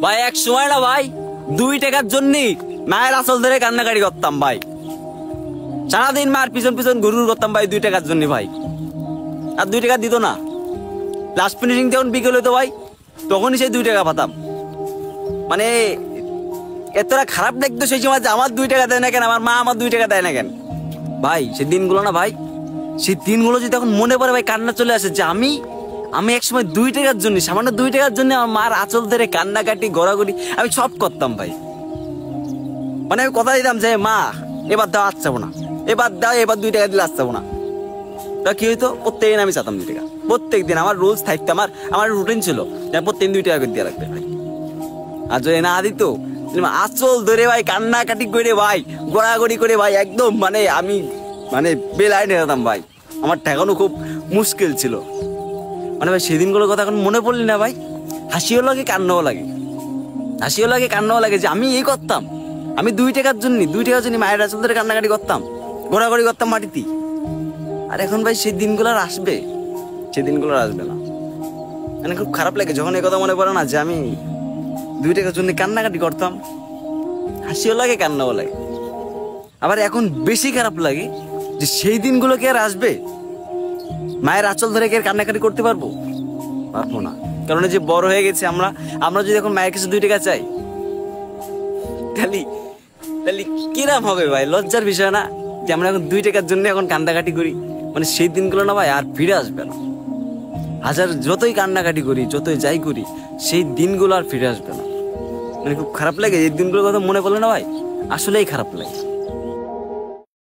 ভাই এক সময় না ভাই 2 টাকার জন্য মায়ের আঁচল ধরে কান্নাকাটি করতাম ভাই। সারাদিন মার পিছন পিছন ঘুরঘুর করতাম ভাই 2 টাকার জন্য ভাই। আর 2 টাকা দিত না। লাস্ট ফিনিশিং যখন বিকেল হতো ভাই তখনই সেই 2 টাকা পাতাম। মানে এতটা খারাপ লাগতো সেই সময় যে আমার 2 টাকা দেয় না কেন, আমার মা আমার 2 টাকা দেয় না কেন ভাই। সেই দিনগুলো না ভাই, সেই দিনগুলো যদি এখন মনে পড়ে ভাই কান্না চলে আসে যে আমি এক সময় 2 টাকার জন্য, সামান্য 2 টাকার জন্য আমার মার আঁচল ধরে কান্নাকাটি গড়াগড়ি আমি সব করতাম ভাই। মানে আমি কথা দিতাম যে মা এবার দাও আসতে না, এবার দাও, এবার 2 টাকা দিলে আসতে না। তা কি হইতো, প্রত্যেকদিন আমি চাতাম 2 টাকা। প্রত্যেকদিন আমার রোজ থাকতো, আমার রুটিন ছিল যে প্রত্যেকদিন 2 টাকা করে দিয়ে রাখতে ভাই। আর যদি না দিত আঁচল ধরে ভাই কান্নাকাটি করে ভাই গড়াগড়ি করে ভাই একদম আমি বেলায় নিয়ে যেতাম ভাই। আমার ঠেকানো খুব মুশকিল ছিল। ভাই সেদিনগুলোর কথা এখন মনে পড়লি না ভাই হাসিও লাগে কান্নাও লাগে, হাসিও লাগে কান্নাও লাগে যে আমি এই করতাম। আমি 2 টাকার জন্য মায়ের আঁচল ধরে কান্নাকাটি করতাম, ঘোরাঘুরি করতাম মাটিতে। আর এখন ভাই সেই দিনগুলো আর আসবে? সেই দিনগুলো আর আসবে না। খুব খারাপ লাগে যখন এই কথা মনে পড়ে না যে আমি 2 টাকার জন্য কান্নাকাটি করতাম। হাসিও লাগে কান্নাও লাগে। আবার এখন বেশি খারাপ লাগে যে সেই দিনগুলো কি আর আসবে? মায়ের আঁচল ধরে কি আর কান্নাকাটি করতে পারবো না। কারণ যে বড় হয়ে গেছে আমরা যদি এখন মায়ের কাছে 2 টাকা চাই তাহলে কিরাম হবে ভাই? লজ্জার বিষয় না যে আমরা এখন 2 টাকার জন্য এখন কান্নাকাটি করি। সেই দিনগুলো না ভাই আর ফিরে আসবে না। হাজার যতই কান্নাকাটি করি, যতই যাই করি, সেই দিনগুলো আর ফিরে আসবে না। খুব খারাপ লাগে এই দিনগুলোর কথা মনে পড়লে না ভাই, আসলেই খারাপ লাগে।